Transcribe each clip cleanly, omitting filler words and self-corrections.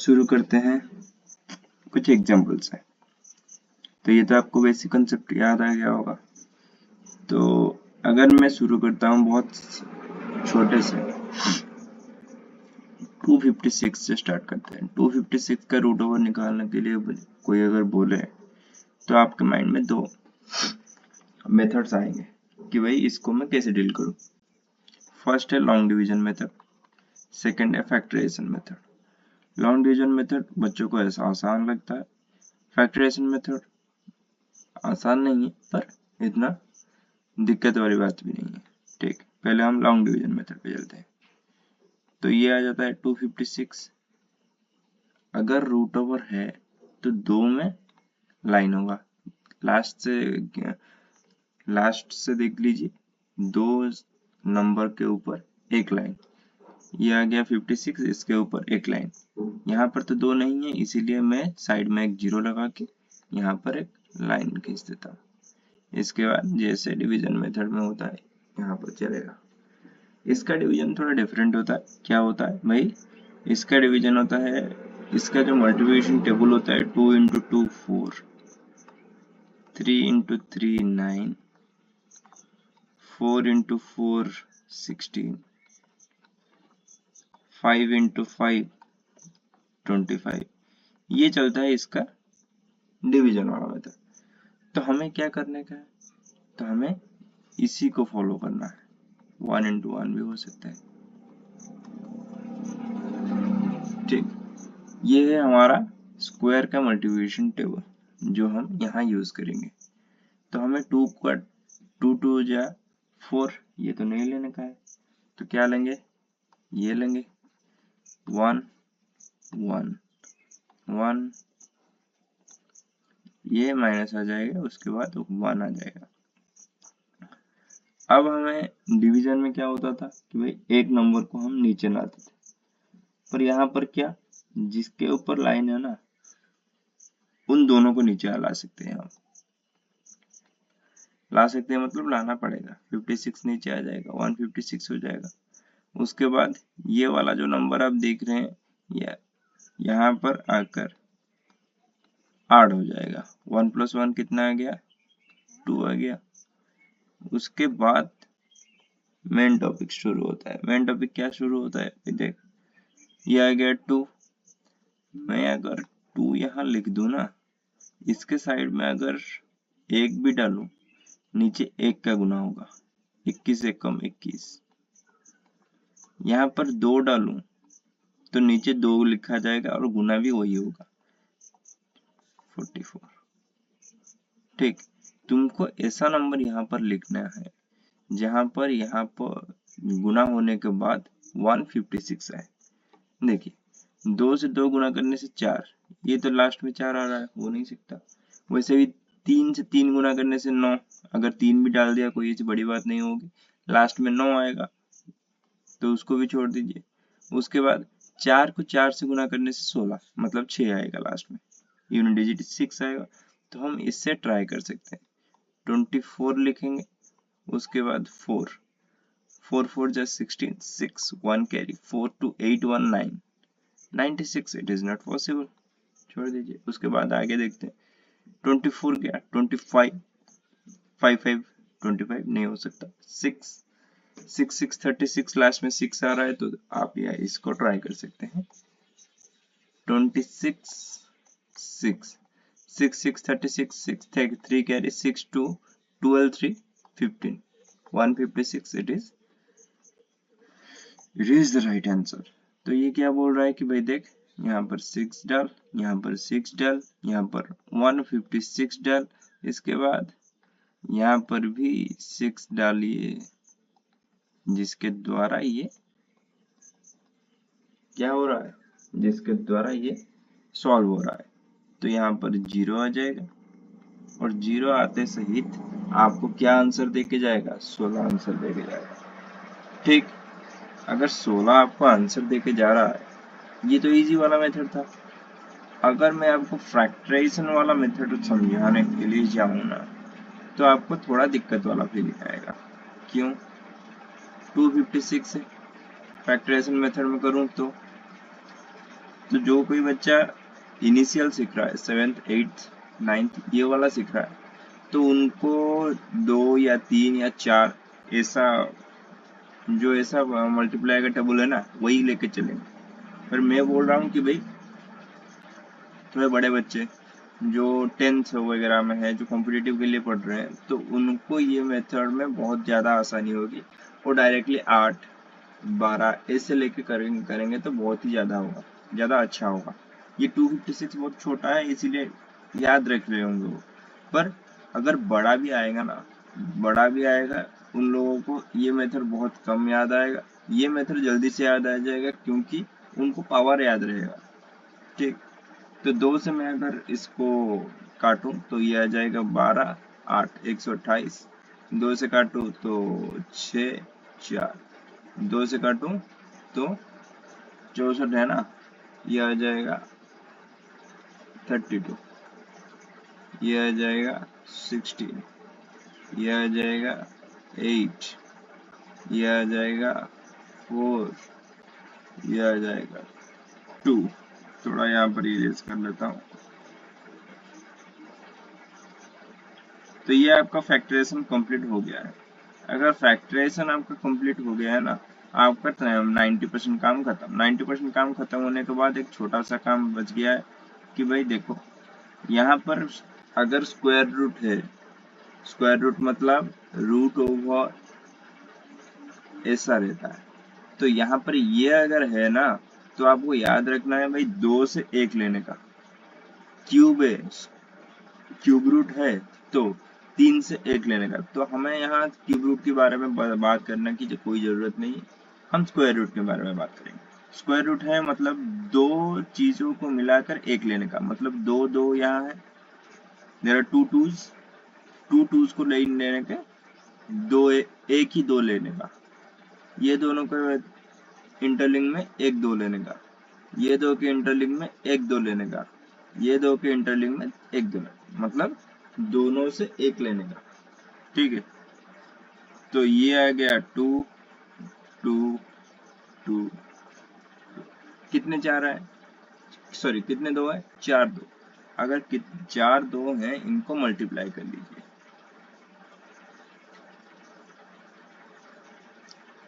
शुरू करते हैं कुछ एग्जाम्पल से। तो ये तो आपको बेसिक कंसेप्ट याद आ गया होगा। तो अगर मैं शुरू करता हूँ बहुत छोटे से 256 से स्टार्ट करते हैं। 256 का रूट ओवर निकालने के लिए कोई अगर बोले तो आपके माइंड में दो मेथड्स आएंगे कि भाई इसको मैं कैसे डील करूँ। फर्स्ट है लॉन्ग डिवीजन मेथड, सेकंड है factorization method. Long division method बच्चों को ऐसा आसान लगता है, फैक्टराइजेशन मेथड आसान नहीं है पर इतना दिक्कत वाली बात भी नहीं है। ठीक, पहले हम लॉन्ग डिवीजन मेथड पे चलते हैं। तो ये आ जाता है 256। अगर रूट ओवर है तो 2 में लाइन होगा। लास्ट से देख लीजिए, 2 नंबर के ऊपर एक लाइन, ये आ गया 56, इसके ऊपर एक लाइन। यहाँ पर तो 2 नहीं है, इसीलिए मैं साइड में एक 0 लगा के यहाँ पर एक लाइन खींच देता हूँ। इसके बाद जैसे डिवीजन मेथड में होता है यहाँ पर चलेगा। इसका डिवीजन थोड़ा डिफरेंट होता है। क्या होता है भाई, इसका डिवीजन होता है, इसका जो मल्टीप्लिकेशन टेबल होता है 2 × 2 4, 3 × 3 9, 4 × 4 16, 5 × 5 25, ये चलता है इसका डिवीजन वाला मेथड। तो हमें क्या करने का है, तो हमें इसी को फॉलो करना है। 1 × 1 भी हो सकता है। ठीक, ये है हमारा स्क्वायर का मल्टीप्लिकेशन टेबल जो हम यहाँ यूज करेंगे। तो हमें 2 का 2 2 जा 4, ये तो नहीं लेने का है, तो क्या लेंगे, ये लेंगे 1 1 1, ये माइनस आ जाएगा, उसके बाद 1 आ जाएगा। अब हमें डिवीजन में क्या होता था कि भाई एक नंबर को हम नीचे लाते थे, पर यहाँ पर क्या, जिसके ऊपर लाइन है ना उन दोनों को नीचे ला सकते हैं। हम ला सकते हैं मतलब लाना पड़ेगा। 56 नीचे आ जाएगा, 156 हो जाएगा। उसके बाद ये वाला जो नंबर आप देख रहे हैं यहाँ पर आकर 8 हो जाएगा। 1 + 1 कितना आ गया, 2 आ गया। उसके बाद मेन टॉपिक शुरू होता है। मेन टॉपिक क्या शुरू होता है, देख ये आ गया 2। मैं अगर 2 यहाँ लिख दूं ना, इसके साइड में अगर 1 भी डालूं, नीचे 1 का गुना होगा, 21 1 कम 21। यहाँ पर 2 डालूं तो नीचे 2 लिखा जाएगा और गुना भी वही होगा, 44। ठीक, तुमको ऐसा नंबर यहाँ पर लिखना है जहां पर यहाँ पर गुना होने के बाद 156 आए। देखिए 2 से 2 गुना करने से 4, ये तो लास्ट में 4 आ रहा है, हो नहीं सकता। वैसे भी 3 से 3 गुना करने से 9, अगर 3 भी डाल दिया कोई ऐसी बड़ी बात नहीं होगी, लास्ट में 9 आएगा, तो उसको भी छोड़ दीजिए। उसके बाद 4 को 4 से गुना करने से 16, मतलब 6 आएगा लास्ट में, यूनिट डिजिट 6 आएगा। तो हम इससे ट्राई कर सकते हैं, 24 लिखेंगे, उसके बाद 4 4 4 जा 16, 6 1 carry, 4 2 8 1 9 96, it is not possible, छोड़ दीजिए। उसके बाद आगे देखते हैं, 24 गया, 25 5 5 25 नहीं हो सकता, 6 6 6 36, लास्ट में 6 आ रहा है, तो आप या इसको ट्राई कर सकते हैं। 26 6 6 6 36, 6 3 carry, 6 2 12 3 15 156, it is the right answer. तो ये क्या बोल रहा है कि भाई देख, यहाँ पर 6 डाल, यहाँ पर 6 डाल, यहाँ पर 156 डाल, इसके बाद यहाँ पर भी 6 डालिए, जिसके द्वारा ये क्या हो रहा है, जिसके द्वारा ये सॉल्व हो रहा है। तो यहाँ पर 0 आ जाएगा, और 0 आते सहित आपको क्या आंसर देके जाएगा, 16 आंसर देके जाएगा। ठीक, अगर 16 आपको आंसर देके जा रहा है, ये तो इजी वाला मेथड था। अगर मैं आपको फैक्टराइजेशन वाला मेथड समझाने के लिए जाऊँ ना, तो आपको थोड़ा दिक्कत वाला फीलिंग आएगा। क्यों, 256 है, फैक्टराइजेशन मेथड में करूँ तो तो जो कोई बच्चा इनिशियल सीख रहा है, 7th 8th 9th ये वाला सीख रहा है, तो उनको 2 या 3 या 4 ऐसा जो ऐसा मल्टीप्लाई का टेबल है ना वही लेके चलेंगे। पर मैं बोल रहा हूँ कि भाई थोड़े बड़े बच्चे जो 10th वगैरह में है, जो कॉम्पिटिटिव के लिए पढ़ रहे हैं, तो उनको ये मेथड में बहुत ज़्यादा आसानी होगी। वो डायरेक्टली 8 12 ऐसे लेके करेंगे तो बहुत ही ज़्यादा अच्छा होगा। ये 256 बहुत छोटा है इसीलिए याद रख रहे होंगे वो। पर अगर बड़ा भी आएगा ना, बड़ा भी आएगा, उन लोगों को ये मेथड बहुत कम याद आएगा। ये मेथड जल्दी से याद आ जाएगा क्योंकि उनको पावर याद रहेगा। ठीक, तो 2 से मैं अगर इसको काटूं तो ये आ जाएगा 12 8 128। 2 से काटूं तो 6 4। 2 से काटूं तो 64 है ना, ये आ जाएगा 32। ये आ जाएगा 16। ये आ जाएगा 8। ये आ जाएगा 4। ये आ जाएगा 2। थोड़ा यहाँ पर इरेज कर लेता हूँ। तो ये आपका फैक्टराइजेशन कंप्लीट हो गया है। अगर फैक्टराइजेशन आपका कंप्लीट हो गया है ना, आपका 90% काम खत्म। 90% काम खत्म होने के बाद एक छोटा सा काम बच गया है कि भाई देखो, यहाँ पर अगर स्क्वायर रूट है, स्क्वायर रूट मतलब रूट ओवर ऐसा रहता है, तो यहाँ पर ये अगर है ना, तो आपको याद रखना है भाई 2 से 1 लेने का। क्यूब है, क्यूब रूट है, तो 3 से 1 लेने का। तो हमें यहाँ क्यूब रूट के बारे में बात करने की कोई जरूरत नहीं है, हम स्क्वायर रूट के बारे में बात करेंगे। स्क्वायर रूट है मतलब दो चीजों को मिलाकर 1 लेने का, मतलब 2 2 यहाँ है, देयर आर 2 2s, 2 2s को लेने के एक ही 2 लेने का, ये दोनों के इंटरलिंक में 1 2 लेने का, ये दो के इंटरलिंक में 1 2 लेने का, ये दो के इंटरलिंक में 1 2 मतलब दोनों से 1 लेने का। ठीक है, तो ये आ गया 2 2 2। कितने 4 है, सॉरी कितने 2 है, 4 2। अगर 4 2 है, इनको मल्टीप्लाई कर लीजिए,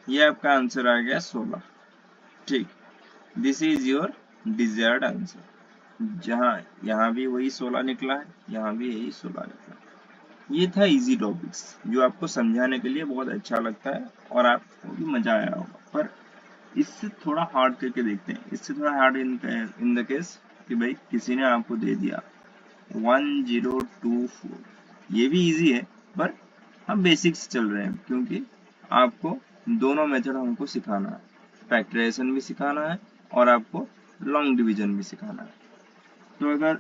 ये आपका आंसर आ गया 16। ठीक, this is your desired answer. जहाँ यहाँ भी वही 16 निकला है, यहाँ भी यही 16 निकला है। ये था इजी टॉपिक्स जो आपको समझाने के लिए बहुत अच्छा लगता है और आपको भी मजा आया होगा। पर इससे थोड़ा हार्ड करके देखते हैं। इससे थोड़ा हार्ड इन द केस कि भाई किसी ने आपको दे दिया 1024, ये भी इजी है, पर हम बेसिक्स चल रहे हैं क्योंकि आपको दोनों मेथड हमको सिखाना है, फैक्टराइजेशन भी सिखाना है और आपको लॉन्ग डिवीजन भी सिखाना है। तो अगर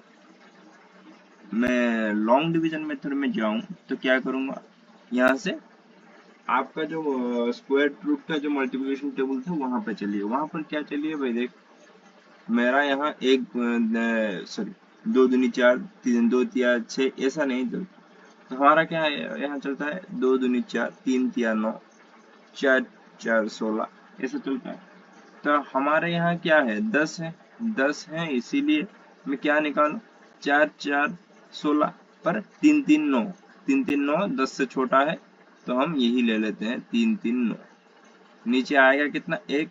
मैं लॉन्ग डिवीजन मेथड में जाऊं तो क्या करूंगा, यहाँ से आपका जो स्क्वायर रूट का जो मल्टीप्लिकेशन टेबल था वहां पे चलिए। वहां पर क्या चलिए भाई, देख मेरा यहाँ एक सॉरी 2 दूनी 4 3 2 तिया 6 ऐसा नहीं चलता। तो हमारा क्या है, यहाँ चलता है 2 दूनी 4 3 तिया 9 4 4 16 ऐसा चलता है। तो हमारे यहाँ क्या है, 10 है, 10 है, इसीलिए मैं क्या निकालू, 4 4 16, पर 3 3 9, 3 3 9 10 से छोटा है, तो हम यही ले लेते हैं 3 3 9। नीचे आएगा कितना, 1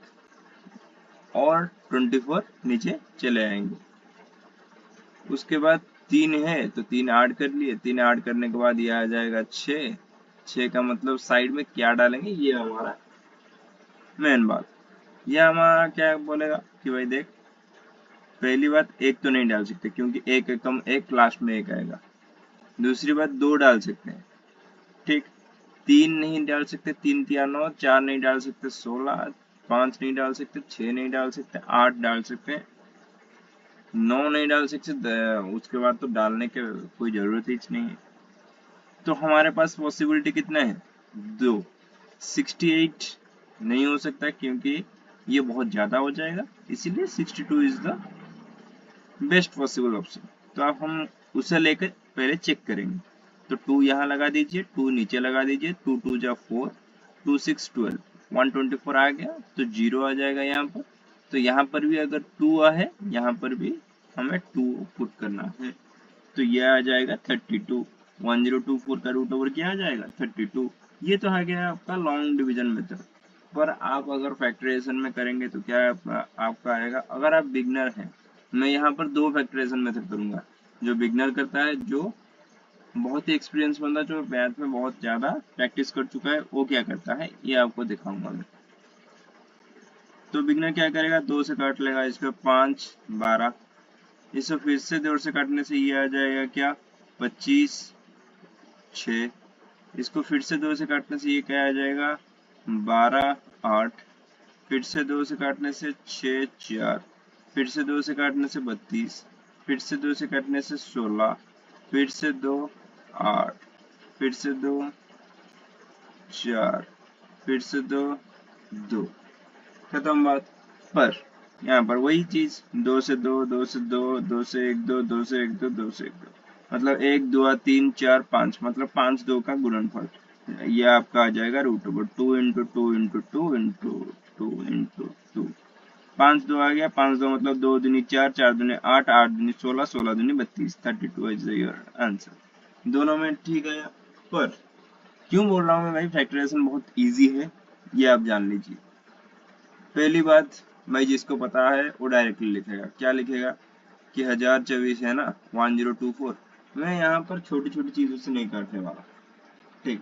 और 24 नीचे चले आएंगे। उसके बाद 3 है तो 3 ऐड कर लिए, 3 ऐड करने के बाद ये आ जाएगा 6। 6 का मतलब साइड में क्या डालेंगे, ये हमारा मेन बात। ये हमारा क्या बोलेगा कि भाई देख, पहली बात 1 तो नहीं डाल सकते क्योंकि 1 कम 1 लास्ट में 1 आएगा। दूसरी बात 2 डाल सकते हैं, ठीक। 3 नहीं डाल सकते, 3 तिया 9, 4 नहीं डाल सकते 16, 5 नहीं डाल सकते, 6 नहीं डाल सकते, 8 डाल सकते हैं, 9 नहीं डाल सकते। उसके बाद तो डालने के कोई जरूरत ही नहीं है। तो हमारे पास पॉसिबिलिटी कितना है, 2। 68 नहीं हो सकता क्योंकि ये बहुत ज्यादा हो जाएगा, इसीलिए 62 is the best possible option. तो अब हम उसे लेकर पहले चेक करेंगे। तो 2 यहाँ लगा दीजिए, 2 नीचे लगा दीजिए, 2 2 जा 4, 2 6 12, 124 आ गया, तो 0 आ जाएगा यहाँ पर। तो यहाँ पर भी अगर 2 है, यहाँ पर भी हमें 2 पुट करना है, तो ये आ जाएगा 32। 1024 का रूट ओवर क्या आ जाएगा 32। ये तो आ गया आपका लॉन्ग डिवीजन मेथड। पर आप अगर फैक्टराइजेशन में करेंगे तो क्या आपका आएगा, अगर आप बिगनर हैं, मैं यहाँ पर 2 फैक्टराइजेशन मेथड करूंगा। जो बिगनर करता है, जो बहुत ही एक्सपीरियंस बंदा जो मैथ में बहुत ज्यादा प्रैक्टिस कर चुका है, वो क्या करता है ये आपको दिखाऊंगा मैं। तो बिगनर क्या करेगा, 2 से काट लेगा, इसका 5 12, इसको फिर से 2 से काटने से ये आ जाएगा क्या 25 6, इसको फिर से 2 से काटने से ये क्या आ जाएगा 12 8, फिर से 2 से काटने से 6 4, फिर से 2 से काटने से 32, फिर से 2 से काटने से 16, फिर से 2 8, फिर से 2 4, फिर से 2 2, खत्म बात। पर यहाँ पर वही चीज 2 से 2 2 से 2 2 से 1 2 2 से 1 2 2 से 1 2, मतलब 1 2 3 4 5, मतलब 5 2 का गुणनफल। ये आपका आ जाएगा root over 2 into 2 into 2 into 2 into 2। 5 2 आ गया, 5 2 मतलब 2 दूनी 4 4 दूनी 8 8 दूनी 16 16 दूनी 32, 32 इज योर आंसर। दोनों में ठीक है। पर क्यों बोल रहा हूँ मैं भाई फैक्टराइजेशन बहुत इजी है, ये आप जान लीजिए। पहली बात, भाई जिसको पता है वो डायरेक्टली लिखेगा। क्या लिखेगा कि 1024 है ना 1024, मैं यहाँ पर छोटी छोटी चीजों से नहीं काटने वाला। ठीक,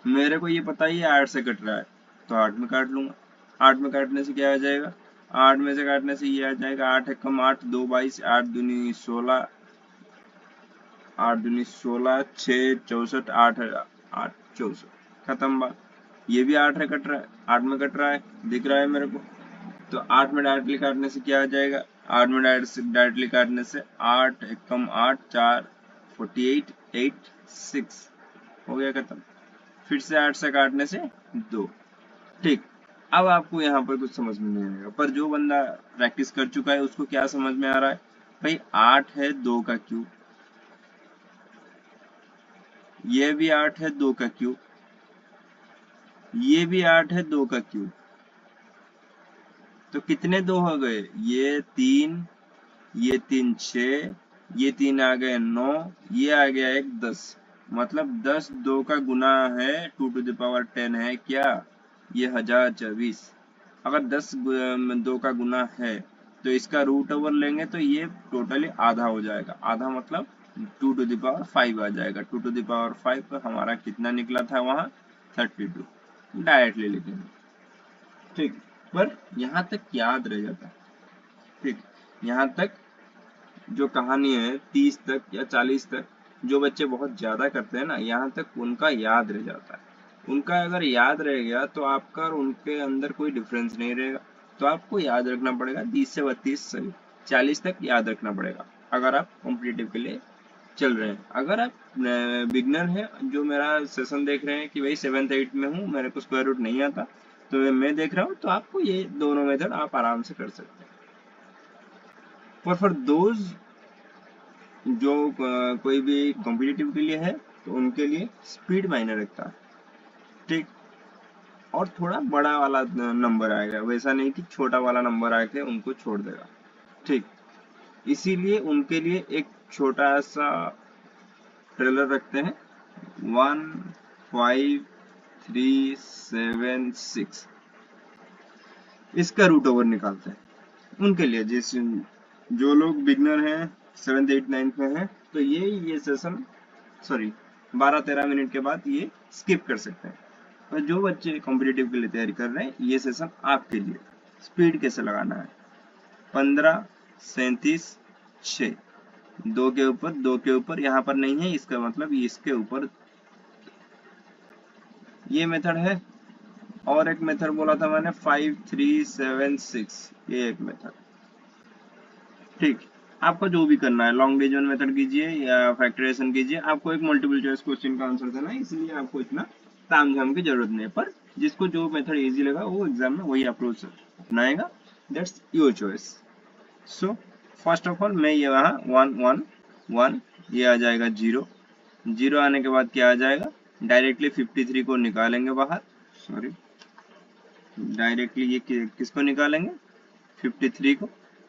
मेरे को ये पता ही 8 से कट रहा है, तो 8 में काट लूंगा। 8 में काटने से क्या आ जाएगा, 8 में से काटने से ये आ जाएगा 8 एकम 8 2 22, 8 दूनी 16, 8 दूनी 16 6 64, 8 8 64, खत्म बात। ये भी 8 है कट रहा है, 8 में कट रहा है, दिख रहा है मेरे को। तो 8 में डायरेक्टली काटने से क्या आ जाएगा, 8 में डायरेक्टली काटने से 8 एकम 8 4 48 8 6, हो गया खत्म। फिर से 8 से काटने से 2। ठीक, अब आपको यहाँ पर कुछ समझ में नहीं आएगा, पर जो बंदा प्रैक्टिस कर चुका है उसको क्या समझ में आ रहा है, भाई 8 है 2 का क्यूब, ये भी 8 है 2 का क्यूब, ये भी 8 है 2 का क्यूब, तो कितने 2 हो गए, ये 3, ये 3 6, ये 3 आ गए 9, ये आ गया एक 10, मतलब 10 2 का गुना है 2 टू द पावर 10 है क्या, ये 1024। अगर 10 2 का गुना है तो इसका रूट ओवर लेंगे तो ये टोटली आधा हो जाएगा। आधा मतलब 2 टू द पावर 5 आ जाएगा। 2 टू द पावर 5 पर हमारा कितना निकला था वहां 32, डायरेक्टली लिखेंगे। ठीक, पर यहाँ तक याद रह जाता है। ठीक, यहाँ तक जो कहानी है 30 तक या 40 तक जो बच्चे बहुत ज्यादा करते हैं ना, यहाँ तक उनका याद रह जाता है। उनका अगर याद रह गया तो आपका और उनके अंदर कोई डिफरेंस नहीं रहेगा। तो आपको याद रखना पड़ेगा 30 से 32 सही 40 तक याद रखना पड़ेगा अगर आप कॉम्पिटिटिव के लिए चल रहे हैं। अगर आप बिगनर हैं जो मेरा सेशन देख रहे हैं कि भाई 7th 8th में हूँ, मेरे को स्क्वायर रूट नहीं आता, तो मैं देख रहा हूँ, तो आपको ये दोनों मेथड आप आराम से कर सकते हैं। पर फॉर दोज जो कोई भी कॉम्पिटिटिव के लिए है, तो उनके लिए स्पीड मायने रखता है। ठीक, और थोड़ा बड़ा वाला नंबर आएगा, वैसा नहीं कि छोटा वाला नंबर आके उनको छोड़ देगा। ठीक, इसीलिए उनके लिए एक छोटा सा ट्रेलर रखते हैं 1 5 3 7 6, इसका रूट ओवर निकालते हैं उनके लिए। जिस जो लोग बिगनर हैं 7th 8th 9th में हैं, तो ये सेशन सॉरी 12-13 मिनट के बाद ये स्किप कर सकते हैं। और जो बच्चे कॉम्पिटिटिव के लिए तैयारी कर रहे हैं, ये सेशन आपके लिए। स्पीड कैसे लगाना है, 15 37 6, 2 के ऊपर 2 के ऊपर, यहाँ पर नहीं है इसका मतलब इसके ऊपर ये मेथड है। और एक मेथड बोला था मैंने 5 3 7 6, ये एक मेथड। ठीक, आपको जो भी करना है, लॉन्ग डिवीजन मेथड कीजिए या फैक्टराइजेशन कीजिए, आपको एक मल्टीपल चॉइस क्वेश्चन का आंसर देना है, इसलिए आपको इतना तामझाम की जरूरत नहीं है। पर जिसको जो मेथड इजी लगा वो एग्जाम में वही अप्रोच अपनाएगा, that's your choice. So first of all मैं ये वहाँ 1 1 1, ये आ जाएगा 0 0, आने के बाद क्या आ जाएगा, डायरेक्टली 53 को निकालेंगे बाहर, सॉरी डायरेक्टली ये किसको निकालेंगे 53 को।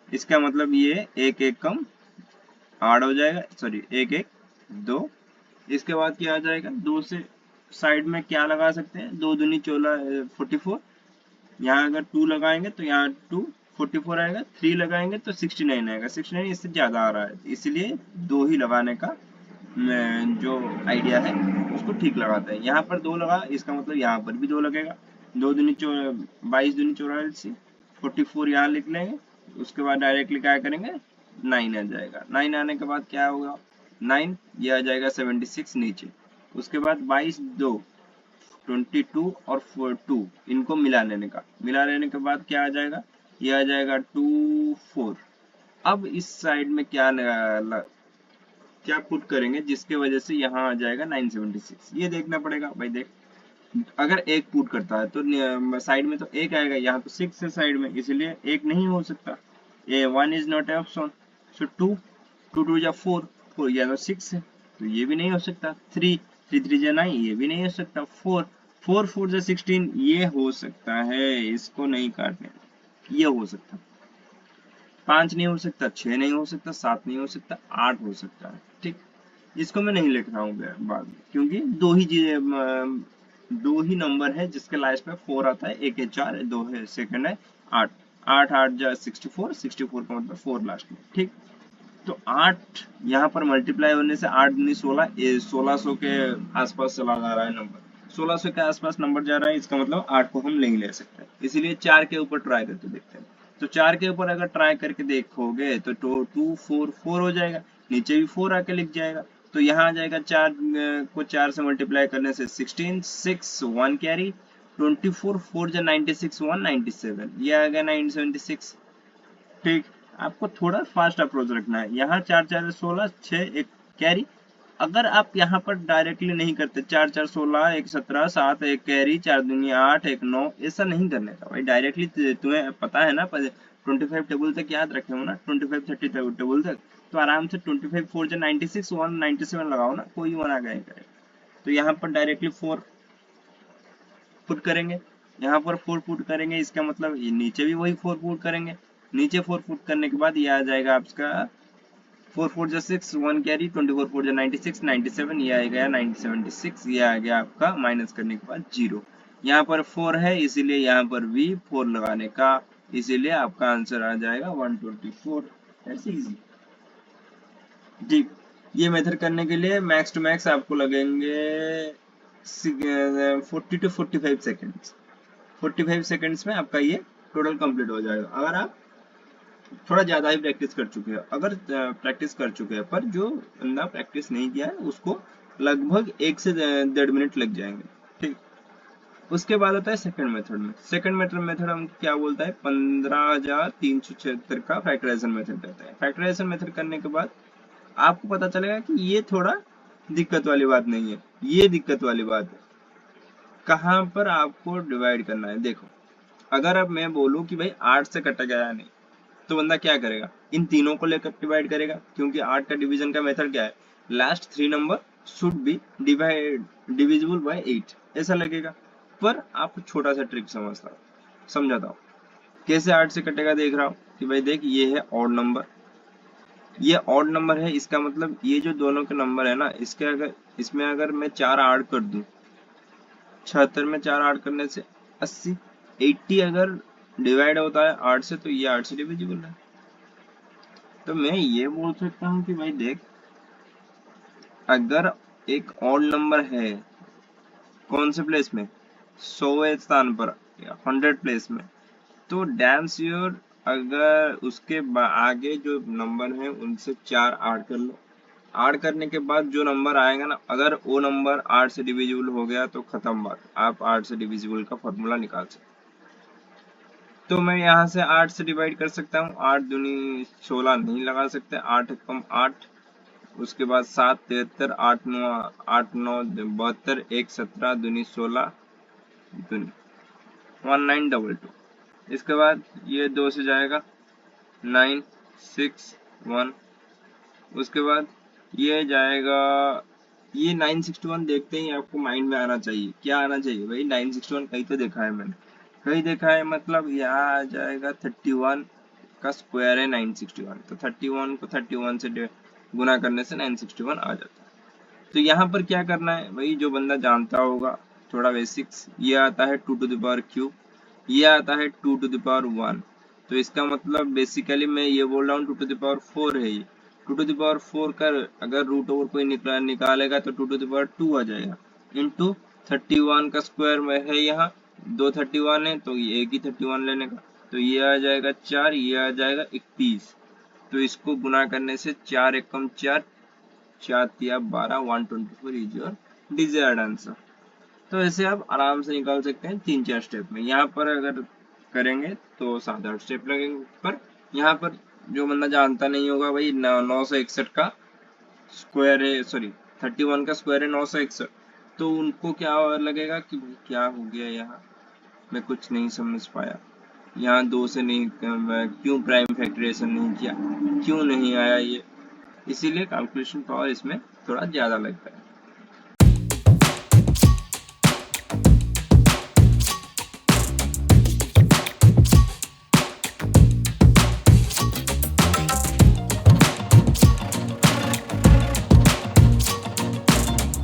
इसका मतलब ये एक एक कम 8 हो जाएगा, सॉरी एक एक 2। इसके बाद क्या आ जाएगा, 2 से साइड में क्या लगा सकते हैं, 2 दूनी 44। यहाँ अगर 2 लगाएंगे तो यहाँ 2 44 आएगा, 3 लगाएंगे तो 69 आएगा। 69 इससे ज्यादा आ रहा है, इसलिए 2 ही लगाने का जो आइडिया है उसको ठीक लगाता है। यहाँ पर 2 लगा, इसका मतलब यहाँ पर भी 2 लगेगा। 2 दूनी 22 दूनी 84, 44 यहाँ लिख लेंगे। उसके बाद डायरेक्टली क्या करेंगे, 9 आ जाएगा। 9 आने के बाद क्या होगा, 9 ये आ जाएगा 76 नीचे। उसके बाद 22 2 22 और 2 इनको मिला लेने का, मिला लेने के बाद क्या आ जाएगा, ये आ जाएगा 2 4। अब इस साइड में क्या पुट करेंगे जिसके वजह से यहाँ आ जाएगा 976, ये देखना पड़ेगा भाई। देख, अगर एक पुट करता है तो साइड में तो एक आएगा, यहाँ तो 6 है साइड में, इसलिए एक नहीं हो सकता। ये 1 इज नॉट ऑप्शन, सो 2 2 2 जा 4 4 या तो 6 है, तो ये भी नहीं हो सकता। 3 3 3 जा 9, ये भी नहीं हो सकता। 4 4 4 जा 16, ये हो सकता है, इसको नहीं काटने, ये हो सकता। 5 नहीं हो सकता, 6 नहीं हो सकता, 7 नहीं हो सकता, 8 हो सकता है। ठीक, इसको मैं नहीं लिख रहा हूँ बाद में, क्योंकि दो ही नंबर है जिसके लास्ट में 4 आता है। एक है 4 है, 2 है, सेकंड है 8। 8 8 जा 64, 64 का मतलब 4 लास्ट में। ठीक, तो 8 यहाँ पर मल्टीप्लाई होने से 8 दूनी 16, 1600 के आसपास चला जा रहा है नंबर। 1600 के आसपास नंबर जा रहा है, इसका मतलब 8 को हम नहीं ले सकते, इसीलिए 4 के ऊपर ट्राई करके देखते हैं। तो 4 के ऊपर अगर ट्राई करके देखोगे तो 2 4 4 हो जाएगा, नीचे भी 4 आके लिख जाएगा। तो यहाँ आ जाएगा 4 को 4 से मल्टीप्लाई करने से 16 6 1 कैरी 24 4 जा 96 1 97, ये आ गया 976। ठीक, आपको थोड़ा फास्ट अप्रोच रखना है। यहाँ 4 4 16 6 एक कैरी, अगर आप यहाँ पर डायरेक्टली नहीं करते 4 4 16 1 17 7 एक कैरी 4 दूनी 8 1 9, ऐसा नहीं करने का भाई। डायरेक्टली तुम्हें पता है ना, 25 टेबल तक याद रखे हो ना, 25 30 टेबल तक, तो आराम से 25 4 जा 96 1 97 लगाओ ना, कोई मना नहीं करेगा। तो यहाँ पर डायरेक्टली 4 पुट करेंगे, यहाँ पर 4 पुट करेंगे, इसका मतलब ये नीचे भी वही 4 पुट करेंगे। नीचे 4 पुट करने के बाद ये आ जाएगा आपका 4 4 जा 6 1 कैरी 24 4 जा 96 97, ये आ गया 976, ये आ गया आपका माइनस करने के बाद 0। यहाँ पर 4 है, इसीलिए यहाँ पर भी 4 लगाने का, इसीलिए आपका आंसर आ जाएगा 124। ऐसे इजी। ठीक, ये मेथड करने के लिए मैक्स टू मैक्स आपको लगेंगे 40 to 45 सेकेंड्स। 45 सेकेंड्स में आपका ये टोटल कंप्लीट हो जाएगा, अगर आप थोड़ा ज्यादा ही प्रैक्टिस कर चुके हैं। अगर प्रैक्टिस कर चुके हैं, पर जो बंदा प्रैक्टिस नहीं किया है उसको लगभग 1 से 1.5 मिनट लग जाएंगे। ठीक, उसके बाद आता है सेकंड मेथड में। सेकंड मेथड हम क्या बोलता है, 15,376 का फैक्टराइजेशन मेथड कहता है। फैक्टराइजेशन मेथड करने के बाद आपको पता चलेगा कि ये थोड़ा दिक्कत वाली बात नहीं है, ये दिक्कत वाली बात है। कहाँ पर आपको डिवाइड करना है, देखो, अगर अब मैं बोलूं कि भाई 8 से कटा गया नहीं, तो बंदा क्या करेगा, इन तीनों को लेकर डिवाइड करेगा, क्योंकि 8 का डिवीजन का मेथड क्या है, last 3 number should be divisible by 8, ऐसा लगेगा। पर आप छोटा सा ट्रिक समझाता हूँ कैसे 8 से कटेगा। देख रहा हूँ कि भाई देख, ये है ऑड नंबर, ये ऑड नंबर है, इसका मतलब ये जो दोनों के नंबर है ना, इसके अगर इसमें अगर मैं 4 ऐड कर दूं, 76 में 4 ऐड करने से 80, 80 अगर डिवाइड होता है 8 से, तो ये 8 से डिविजिबल है। तो मैं ये बोल सकता हूँ कि भाई देख, अगर एक ऑड नंबर है कौन से प्लेस में, 100वें स्थान पर या 100 प्लेस में, तो डैम श्योर अगर उसके आगे जो नंबर है उनसे 4 ऐड कर लो। ऐड करने के बाद जो नंबर आएगा ना, अगर वो नंबर 8 से डिविजिबल हो गया तो खत्म बात, आप 8 से डिविजिबल का फॉर्मूला निकाल सकते। तो मैं यहाँ से 8 से डिवाइड कर सकता हूँ, 8 दूनी 16 नहीं लगा सकते, 8 कम 8, उसके बाद 7 73 8 9 72 1 17 दूनी 16 दूनी 1922। इसके बाद ये 2 से जाएगा 9 6 1, उसके बाद ये जाएगा, ये 961 देखते ही आपको माइंड में आना चाहिए, क्या आना चाहिए भाई, 961 कहीं तो देखा है मैंने, कहीं देखा है, मतलब यहाँ आ जाएगा 31 का स्क्वायर है 961, तो 31 को 31 से गुना करने से 961 आ जाता है। तो यहाँ पर क्या करना है भाई, जो बंदा जानता होगा थोड़ा बेसिक्स, ये आता है 2 टू द पावर क्यूब, ये आता है 2 टू द पावर 1। तो इसका मतलब बेसिकली मैं ये बोल रहा हूँ 2 टू द पावर 4 है ये। 2 टू द पावर 4 का अगर रूट ओवर कोई निकालेगा तो 2 टू द पावर 2 आ जाएगा, इंटू 31 का स्क्वायर में है यहाँ, 2 31 है तो ये एक ही 31 लेने का, तो ये आ जाएगा 4, ये आ जाएगा 31। तो इसको गुना करने से 4 एकम 4, 4 तिया 12, 124 इज योर डिजायर्ड आंसर। तो ऐसे आप आराम से निकाल सकते हैं 3-4 स्टेप में। यहाँ पर अगर करेंगे तो 7-8 स्टेप लगेंगे, पर यहाँ पर जो बंदा जानता नहीं होगा भाई 961 का स्क्वायर है, सॉरी 31 का स्क्वायर है 961, तो उनको क्या लगेगा कि भाई क्या हो गया यहाँ, मैं कुछ नहीं समझ पाया, यहाँ 2 से नहीं क्यों प्राइम फैक्टराइजेशन नहीं किया, क्यों नहीं आया ये, इसीलिए कैलकुलेशन पावर इसमें थोड़ा ज्यादा लगता है।